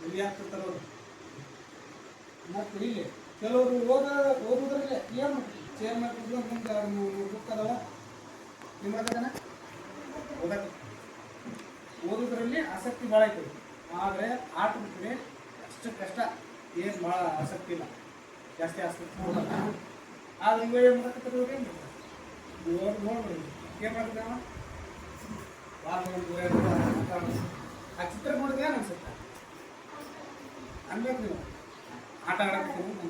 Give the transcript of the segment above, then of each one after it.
ಇಲ್ಲಿ ಆಗ್ತಿರ್ತಾರೆ ಅವರು. ಮತ್ತು ಇಲ್ಲಿ ಕೆಲವರು ಓದೋದ್ರಲ್ಲೇ ಏನು ಚೇರ್ ಮಾಡ್ತಿದ್ರು ಮುಂದೆ ಬುಕ್ ಅದಾವ ಏನು ಮಾಡ್ತಾನೆ ಓದೋದ್ರಲ್ಲಿ ಆಸಕ್ತಿ ಭಾಳ ಐತೆ. ಆದರೆ ಆಟದ ಕಡೆ ಅಷ್ಟು ಕಷ್ಟ ಏನು ಭಾಳ ಆಸಕ್ತಿ ಇಲ್ಲ, ಜಾಸ್ತಿ ಆಸಕ್ತಿ ಕೊಡಲ್ಲ. ಆದ್ರೆ ಇವಾಗ ಏನು ಮಾಡಕತ್ತಾರೆ ಇವ್ರು ಏನು ನೋಡ್ರಿ ಏನು ಮಾಡ್ತಾರೆ ಆ ಚಿತ್ರ ನೋಡಿದ್ರೆ ಏನು ಅನ್ಸುತ್ತೆ ಅನ್ಬೇಕು ನೀವು. ಆಟ ಆಡೋಕ್ಕೆ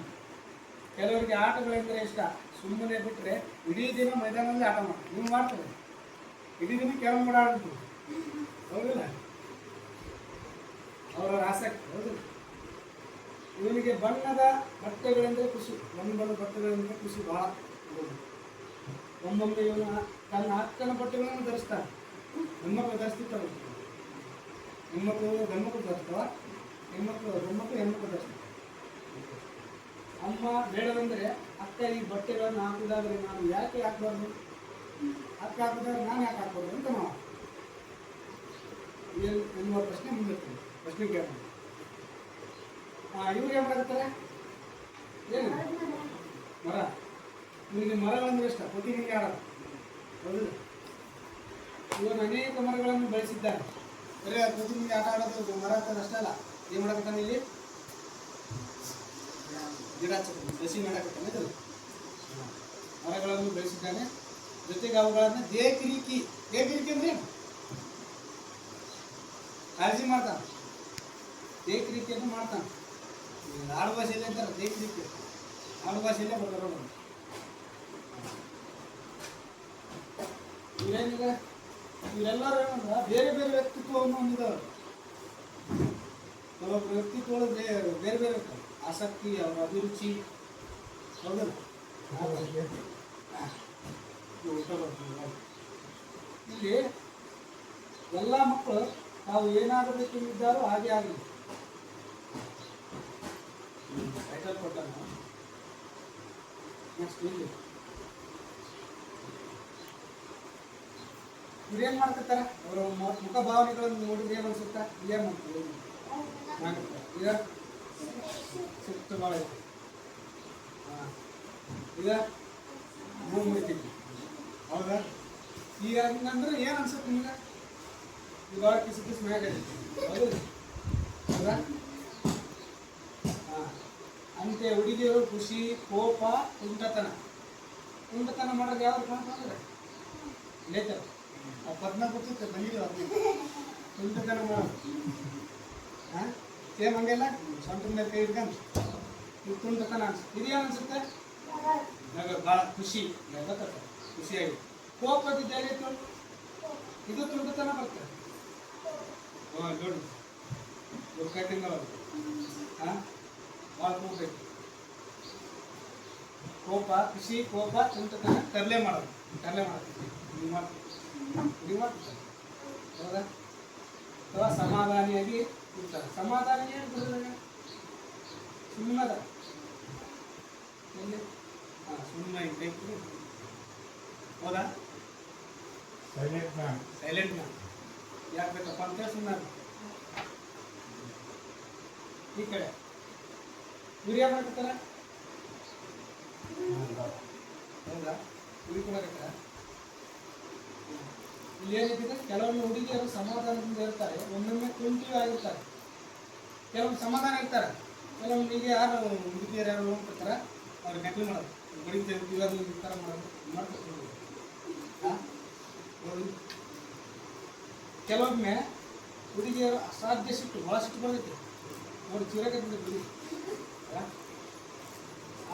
ಕೆಲವರಿಗೆ ಆಟಗಳೆಂದರೆ ಇಷ್ಟ. ಸುಮ್ಮನೆ ಬಿಟ್ಟರೆ ಇಡೀ ದಿನ ಮೈದಾನದಲ್ಲಿ ಆಟ ಮಾಡಿ ನೀವು ಮಾಡ್ತಾರೆ, ಇಡೀ ದಿನ ಕೆಲವು ಮಾಡಿ ಆಡ್ತೀವಿ ಹೌದಿಲ್ಲ, ಅವರ ಆಸಕ್ತಿ ಹೌದಿಲ್ಲ. ಇವನಿಗೆ ಬಣ್ಣದ ಬಟ್ಟೆಗಳೆಂದರೆ ಖುಷಿ, ಬಣ್ಣದ ಬಟ್ಟೆಗಳೆಂದರೆ ಖುಷಿ ಭಾಳ. ಒಮ್ಮೊಮ್ಮೆ ಇವನು ತನ್ನ ಅಕ್ಕನ ಬಟ್ಟೆಗಳನ್ನು ಧರಿಸ್ತಾನೆ. ಹೆಣ್ಮಕ್ಳು ಧರಿಸ್ತಿರ್ತಾವೆ, ಹೆಣ್ಮಕ್ಳು ಗಂಡ್ಮಕ್ಳು ಧರಿಸ್ತಾವ, ಹೆಣ್ಮಕ್ಳು ಧರಿಸ್ತಾರೆ. ಅಮ್ಮ ಬೇಡವೆಂದರೆ ಅಕ್ಕ ಈ ಬಟ್ಟೆಗಳನ್ನು ಹಾಕಿದಾದ್ರೆ ನಾನು ಯಾಕೆ ಹಾಕಬಾರ್ದು, ಅಕ್ಕ ಹಾಕಿದಾಗ ನಾನು ಯಾಕೆ ಹಾಕ್ಬಾರ್ದು ಅಂತ ನಾವು ಏನು ಎನ್ನುವ ಪ್ರಶ್ನೆ ಮುಂದಿರ್ತೀವಿ. ಪ್ರಶ್ನೆ ಕೇಳೋಣ. ಇವ್ರು ಏನು ಮಾಡ್ತಾರೆ ಏನು ಮರ, ಇವನಿಗೆ ಮರಗಳಂದ್ರೆ ಇಷ್ಟ, ಪ್ರತಿನಿತ್ಯ ಆಡೋದು ಹೌದಿಲ್ಲ. ಇವನು ಅನೇಕ ಮರಗಳನ್ನು ಬೆಳೆಸಿದ್ದಾನೆ. ಬರೀ ಪ್ರತಿನಿತ್ಯ ಆಟ ಆಡೋದು ಮರ ಅಂತ ಅಷ್ಟೇ ಅಲ್ಲ, ಏನು ಮಾಡಕತ್ತಾನೆ ಇಲ್ಲಿ ಗಿಡ ಸಸಿ ಮಾಡಕತ್ತಾನೆ. ಇದು ಮರಗಳನ್ನು ಬೆಳೆಸಿದ್ದಾನೆ. ಜೊತೆಗೆ ಅವುಗಳನ್ನು ದೇಕಿರಿಕಿ ಅಂದ್ರೆ ಕಾಳಜಿ ಮಾಡ್ತಾನೆ, ದೇಕಿರಿಕಿಯನ್ನು ಮಾಡ್ತಾನೆ. ಆಡು ಭಾಷೆಯಲ್ಲೇ ಅಂತಾರೆ ದೇಕಿರಿಕಿ, ಆಡು ಭಾಷೆಯಲ್ಲೇ ಬರ್ತಾರ. ಇವೇನೀಗ ಇವರೆಲ್ಲರೂ ಏನಂದ್ರೆ ಬೇರೆ ಬೇರೆ ವ್ಯಕ್ತಿತ್ವವನ್ನು ಹೊಂದಿದವರು. ಕೆಲವೊಬ್ಬರು ವ್ಯಕ್ತಿತ್ವಗಳು ಬೇರೆ ಬೇರೆ ಇರ್ತಾರೆ, ಆಸಕ್ತಿ, ಅವರ ಅಭಿರುಚಿ ಹೌದಲ್ಲ. ಇಲ್ಲಿ ಎಲ್ಲ ಮಕ್ಕಳು ತಾವು ಏನಾಗಬೇಕೆಂದಿದ್ದಾರೋ ಹಾಗೆ ಆಗಲಿ. ಟೈಟಲ್ ಕೊಟ್ಟಾನ. ನೆಕ್ಸ್ಟ್ ಇಲ್ಲಿ ಇವ್ರೇನು ಮಾಡ್ತಿರ್ತಾರೆ, ಅವರ ಮುಖ ಭಾವನೆಗಳನ್ನು ನೋಡಿದ್ರೆ ಏನು ಅನ್ಸುತ್ತಾ, ಏನು ಮಾಡ್ತಾರೆ ಈಗ ಸಿಟ್ಟು ಭಾಳ ಐತಿ. ಈಗ ಮೂಗು ಮುರಿತೀವಿ ಹೌದಾ. ಈಗ ಅಂದ್ರೆ ಏನು ಅನ್ಸುತ್ತೆ ನಿಮ್ಗೆ, ಇವಾಗ ಕಿಸು ಮ್ಯಾಗ ಹೌದು ಹೌದಾ. ಅಂತೆ ಹುಡುಗಿಯರು ಖುಷಿ, ಕೋಪ, ತುಂಟತನ ಮಾಡೋದು ಯಾವ್ದು ಕಾಣ್ತಂದ್ರೆ ನೇಚರ್. ಆ ಪದ್ಮ ಗೊತ್ತಿತ್ತು ಬಂದಿದ್ದೀವಿ ಅದನ್ನ ತುಂಟತನ ಮಾಡೋದು. ಸೇಮ್ ಹಂಗೆಲ್ಲ ಸ್ವಂತ ಮೇಲೆ ಕೈ ಹಿಡ್ಕೊಂಡು ನೀವು ತುಂಟತನ ಅನ್ಸುತ್ತೆ. ಇದು ಏನು ಅನ್ಸುತ್ತೆ, ಭಾಳ ಖುಷಿ, ಖುಷಿಯಾಗಿ. ಕೋಪದಿದ್ದು ಹೇಗಿತ್ತು, ಇದು ತುಂಟತನ ಬರ್ತದೆ. ನೋಡಿ ಗೊತ್ತಾಯ್ತಿಂಗ ಭಾಳ ಕೋಪ, ಕೋಪ, ಖುಷಿ, ಕೋಪ, ತುಂಟತನ, ತರಲೆ ಮಾಡೋದು ನೀವು ಮಾಡ್ತಾರೆ ಹೌದಾ. ಅಥವಾ ಸಮಾಧಾನಿಯಾಗಿ ಇರ್ತಾರೆ. ಸಮಾಧಾನ ಏನು ಬರೋದಿಲ್ಲ, ಸುಮ್ಮದ ಎಲ್ಲಿ ಸುಮ್ಮನೆ ಇದ್ದ ಹೌದಾ. ಸೈಲೆಂಟ್ ಮ್ಯಾನ್ ಯಾಕೆ ಬೇಕಪ್ಪ ಅಂತ ಸುಮ್ಮನೆ. ಈ ಕಡೆ ಇವ್ರು ಏನು ಮಾಡ್ತಾರೆ ಹೌದಾ, ಇವ್ರು ಕೂಡ ಇಲ್ಲಿ ಏನಿದೆ, ಕೆಲವೊಂದು ಹುಡುಗಿಯರು ಸಮಾಧಾನದಿಂದ ಇರ್ತಾರೆ, ಒಮ್ಮೊಮ್ಮೆ ಕುಂಠಿತ ಆಗಿರ್ತಾರೆ. ಕೆಲವೊಂದು ಸಮಾಧಾನ ಇರ್ತಾರೆ, ಕೆಲವೊಂದು ಈಗ ಯಾರು ಹುಡುಗಿಯರು ಯಾರು ಹೋಗ್ತಿರ್ತಾರೆ ಅವ್ರಿಗೆ ನಕಲಿ ಮಾಡೋದು, ಬರೀ ಇವಾಗ ಈ ಥರ ಮಾಡೋದು ಮಾಡ್ತಿರ್ತೀವಿ. ಕೆಲವೊಮ್ಮೆ ಹುಡುಗಿಯರು ಅಸಾಧ್ಯ ಸಿಟ್ಟು, ಭಾಳ ಸಿಟ್ಟು ಬರ್ತೈತಿ ನೋಡಿ, ಚೀರಾಕತ್ತಿದ್ದ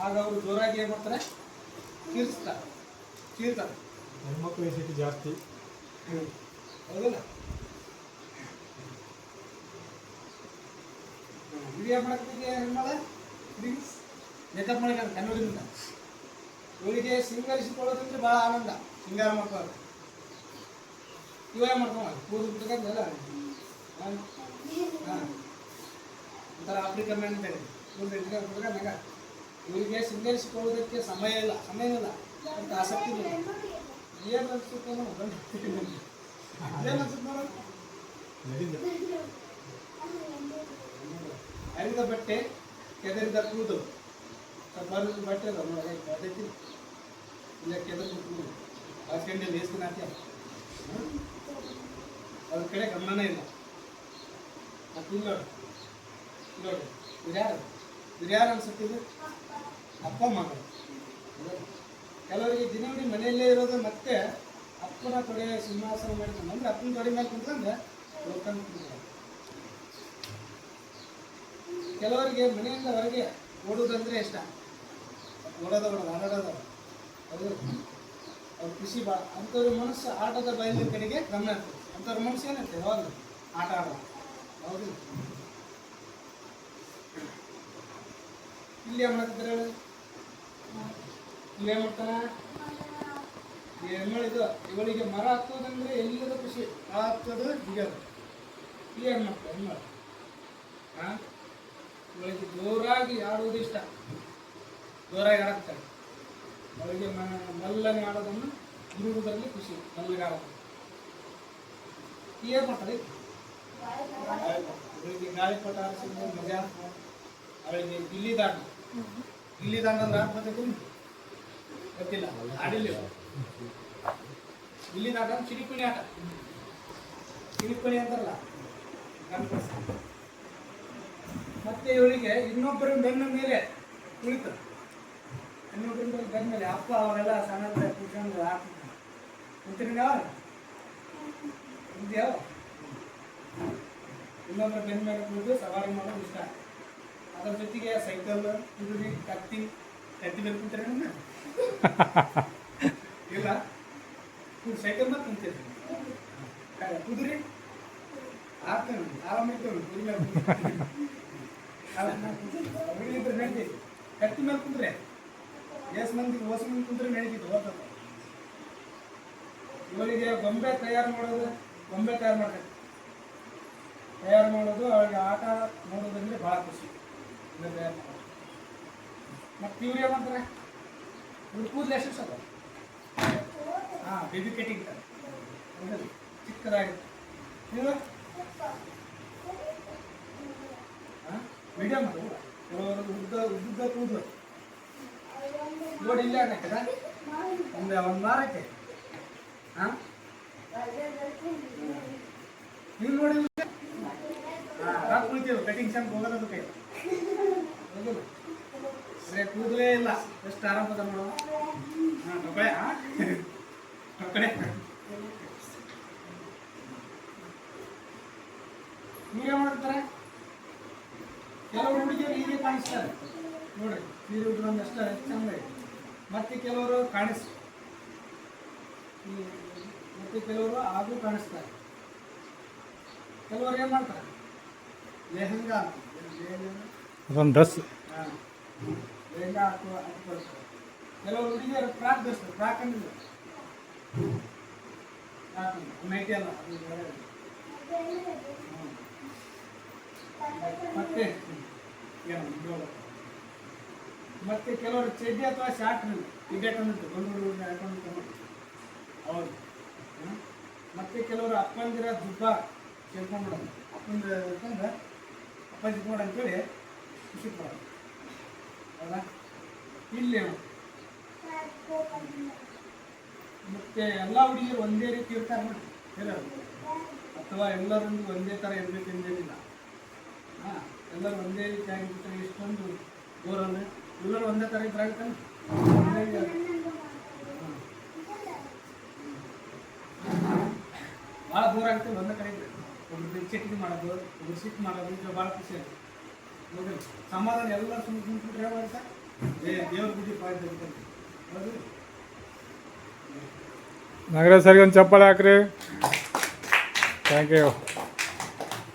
ಆಗ ಅವರು ಜೋರಾಗಿ ಏನು ಮಾಡ್ತಾರೆ, ಚೀರ್ತಾರೆ. ಹೆಣ್ಮಕ್ಳು ಸಿಟ್ಟು ಜಾಸ್ತಿ ಹೌದಲ್ಲ. ವಿಡಿಯೋ ಮಾಡಕ್ಕೆ ಹೆಣ್ಮಳ ಮೇಕಪ್ ಮಾಡಿಕೊಂಡು ಕನ್ನಡದಿಂದ ಇವಳಿಗೆ ಸಿಂಗರಿಸಿಕೊಳ್ಳೋದಂದ್ರೆ ಭಾಳ ಆನಂದ. ಸಿಂಗಾರ ಮಾಡ್ತಾರೆ, ಇವಾಗ ಮಾಡ್ಕೊಂಡು ಕೂದಲು ಬಿಟ್ಕೊಂಡೆಲ್ಲ ಒಂಥರ ಆಫ್ರಿಕನ್ ಮ್ಯಾನ್ ಅಂತೇಳಿ ಕೂದಲು ಇಟ್ಕೊಂಡ್ಬಿಟ್ರೆ ಇವರಿಗೆ ಸಿಂಗರಿಸಿಕೊಳ್ಳೋದಕ್ಕೆ ಸಮಯ ಇಲ್ಲ ಅಂತ ಆಸಕ್ತಿ ಇಲ್ಲ. ಏನು ಅನ್ಸುತ್ತೆ ಏನು ಅನ್ಸುತ್ತೆ ನೋಡೋದು. ಹರಿದ ಬಟ್ಟೆ ಕೆದರಿದ ಕೂದಲು ಬರೋದು ಬಟ್ಟೆ ಅದ ನೋಡಿ ಅದೈತಿ ಇಲ್ಲ ಕೆದರಿದ ಕೂದಲು ಹಾಸ್ಕೊಂಡೆ ಬೇಸ್ತಿನ ಹಾಕಿ ಅದ್ರ ಕಡೆ ಗಮನನೇ ಇಲ್ಲ ಮತ್ತು ಇಲ್ಲಿ ನೋಡಿ ನೋಡಿ ಇವ್ರ್ಯಾರು ಅನ್ಸುತ್ತೆ ಇದು ಅಪ್ಪ ಮಗಳು. ಕೆಲವರಿಗೆ ದಿನವಿಡೀ ಮನೆಯಲ್ಲೇ ಇರೋದು ಮತ್ತೆ ಅಪ್ಪನ ತೊಡೆ ಸಿಂಹಾಸನ ಮಾಡಿಕೊಂಡು ಅಂದ್ರೆ ಅಪ್ಪನ ತೊಡೆ ಮೇಲೆ ಕುಂತ್ಕೊಂಡ್ರೆ ಲೋಕನ್ ಕುಂತ್ಕೊಂಡ್ರೆ. ಕೆಲವರಿಗೆ ಮನೆಯಿಂದ ಹೊರಗೆ ಓಡೋದಂದ್ರೆ ಇಷ್ಟ, ಓಡೋದು ಆಡೋದು ಅದು ಅವ್ರ ಖುಷಿ ಭಾಳ. ಅಂಥವ್ರ ಮನಸ್ಸು ಆಟದ ಬಯಲಿನ ಕಡೆಗೆ ಗಮನ ಇರ್ತದೆ. ಅಂಥವ್ರ ಮನಸ್ಸು ಏನಂತೆ ಯಾವಾಗ ಆಟ ಆಡೋದು. ಹೌದು ಇಲ್ಲಿ ಏನು ಮಾಡ್ತಿದ್ರೆ ಇಲ್ಲಿ ಏನು ಮಾಡ್ತಾನ ಹೆಣ್ಮಳಿದು ಇವಳಿಗೆ ಮರ ಹತ್ತೋದಂದ್ರೆ ಎಲ್ಲದ ಖುಷಿ ಹತ್ತೋದು ಹಿಡಿಯೋದು. ಇಲ್ಲಿ ಏನು ಮಾಡ್ತಾರೆ ಹೆಣ್ಮಳು ಇವಳಿಗೆ ಜೋರಾಗಿ ಆಡೋದು ಇಷ್ಟ, ಜೋರಾಗಿ ಆಡ್ತಾರೆ. ಅವಳಿಗೆ ಮಲ್ಲನೆ ಆಡೋದನ್ನು ಇರುವುದರಲ್ಲಿ ಖುಷಿ, ಮಲ್ಲಿಗೆ ಆಡೋದು. ಏನು ಮಾಡ್ತಾರೆ ಇವಳಿಗೆ ಗಾಳಿಪಟ ಆರಿಸಿದ ಮಜಾ. ಅವಳಿಗೆ ಗಿಲ್ಲಿ ದಾಂಡ ಅಂದ್ರೆ ಆಡ್ಬೇಕು ಗೊತ್ತಿಲ್ಲ, ಆಡಿಲ್ಲ. ಗಿಲ್ಲಿ ದಾಂಡ ಚಿಡಿಪುಣಿ ಆಟ, ಚಿಡಿಪುಣಿ ಅಂತಾರಲ್ಲ. ಮತ್ತೆ ಇವಳಿಗೆ ಇನ್ನೊಬ್ಬರ ಬೆನ್ನ ಮೇಲೆ ಕುಳಿತು, ಇನ್ನೊಬ್ಬರ ಬೆನ್ನ ಮೇಲೆ ಅಪ್ಪ ಅವರೆಲ್ಲ ಸಣ್ಣ ಕುತ್ಕೊಂಡು ಆಡ್ತಿರ್ತಾರೆ. ಕುಂತೀರಿ ಯಾವ ಯಾವ ಇನ್ನೊಬ್ಬರ ಬೆನ್ನ ಮೇಲೆ ಕುಳಿತು ಸವಾರಿ ಮಾಡೋದು ಇಷ್ಟ. ಅದ್ರ ಜೊತೆಗೆ ಸೈಕಲ್, ಕುದುರೆ, ಕತ್ತಿ ಮೇಲೆ ಕುಂತಾರೆ ಇಲ್ಲ ಸೈಕಲ್ ಮೇಲೆ ಕುಂತೀರಿ. ಕುದುರೆ ಆಗ್ತೇವೆ ಆರಾಮಿರ್ತೇವೆ. ಕುದುರೆ ಮೇಲೆ ನಡೀತೈತಿ. ಕತ್ತಿ ಮೇಲೆ ಕುಂತ್ರೆ ಎಷ್ಟು ಮಂದಿ ಹೊಸ ಮಂದಿ ಕುಂತ್ರೆ ನಡೀತಿತ್ತು ಓದ್ತದೆ. ಇವಳಿಗೆ ಗೊಂಬೆ ತಯಾರು ಮಾಡೋದು, ಗೊಂಬೆ ತಯಾರು ಮಾಡೋದು ಅವಳಿಗೆ ಆಟ ನೋಡೋದಂದ್ರೆ ಭಾಳ ಖುಷಿ. ಮತ್ತು ಇವ್ರು ಏನು ಮಾಡ್ತಾರೆ ಇವ್ರು ಕೂದಲು ಎಷ್ಟು ಸಲ ಬೇಬಿ ಕಟಿಂಗ್ ಚಿಕ್ಕದಾಗಿತ್ತು. ಇವರು ಮೀಡಿಯಮ್ ಉದ್ದ ಕೂದಲು ನೋಡಿ ಇಲ್ಲ ಹಾಕದ ಒಂದು ವಾರಕ್ಕೆ ನೀವು ನೋಡಿ ಕುಳಿತೀವಿ ಕಟಿಂಗ್ ಶಾಪ್ ಹೋಗೋದು ಕೈ ಹೌದು. ಕೂದಲೇ ಇಲ್ಲ, ಎಷ್ಟು ಆರಾಮದ ನೋಡು. ಟೊಕಡೆ ನೀವೇ ಮಾಡ್ತಾರೆ. ಕೆಲವರು ಹುಡುಗಿಯರು ಹೀಗೆ ಕಾಣಿಸ್ತಾರೆ ನೋಡ್ರಿ, ನೀರು ಹುಡುಗಂದು ಅಷ್ಟೇ ಚಂದ ಇದೆ. ಮತ್ತೆ ಕೆಲವರು ಮತ್ತೆ ಕೆಲವರು ಹಾಗೂ ಕಾಣಿಸ್ತಾರೆ. ಕೆಲವರು ಏನು ಮಾಡ್ತಾರೆ ಲೆಹಂಗಾ ಅದೊಂದು ಡ್ರೆಸ್ ಲೆಹಂಗಾ ಹಾಕೊಳ್ತಾರೆ. ಕೆಲವರು ಹುಡುಗಿಯರು ಫ್ರಾಕ್ ಧರಿಸ್ತಾರೆ. ಫ್ರಾಕ್ ಅಂದ್ರೆ ನೈಟಿ ಅಲ್ಲ ಮತ್ತೆ ಮತ್ತೆ ಕೆಲವರು ಚಡ್ಡಿ ಅಥವಾ ಶಾರ್ಟ್ ಇಡ್ಯಾಕೊಂಡಿರ್ತಾರೆ ಬಂದು ಹಾಕೊಂಡು ಹೌದು. ಮತ್ತೆ ಕೆಲವರು ಅಪ್ಪಂದಿರ ದುಬ್ಬ ಸೇರ್ಕೊಂಡ್ಬಿಡೋದು. ಅಪ್ಪಂದಿರ ಇರ್ಕೊಂಡ್ರೆ ಅಪ್ಪ ಜಿಟ್ಕೊಂಡು ಅಂತೇಳಿ ಖುಷಿ ಪಡೋದು. ಹೌದಾ ಇಲ್ಲಿ ಮತ್ತೆ ಎಲ್ಲ ಹುಡುಗಿಯರು ಒಂದೇ ರೀತಿ ಇರ್ತಾರೆ ನೋಡಿ ಇರೋದು, ಅಥವಾ ಎಲ್ಲರೊಂದು ಒಂದೇ ಥರ ಇರಬೇಕೆಂದೇನಿಲ್ಲ. ಎಲ್ಲರೂ ಒಂದೇ ರೀತಿ ಆಗಿರ್ತಾರೆ. ಎಷ್ಟೊಂದು ಬೋರನ್ನು ಎಲ್ಲರೂ ಒಂದೇ ಥರ ಇದ್ದಾಗ್ತಾನೆ. ಭಾಳ ಬೋರ್ ಆಗ್ತದೆ ಒಂದೇ ಕಡೆ ಇದ್ರೆ. ಒಬ್ರು ಚಟ್ನಿ ಮಾಡೋದು, ಒಬ್ರು ಸಿಟ್ಟು ಮಾಡೋದು, ಇದು ಭಾಳ ಖುಷಿ ಆಗ್ತದೆ. ನೋಡಿ ಸಮಾಧಾನ ಎಲ್ಲ ಸುಮ್ಮನೆ ಮಾಡ್ತಾ ದೇವ್ರ ಬುದ್ಧಿ ಪಾಯ್ದು. ಹೌದು ನಾಗರಾಜ್ ಸರ್ಗೆ ಒಂದು ಚಪ್ಪಾಳೆ ಹಾಕ್ರಿ. Thank you.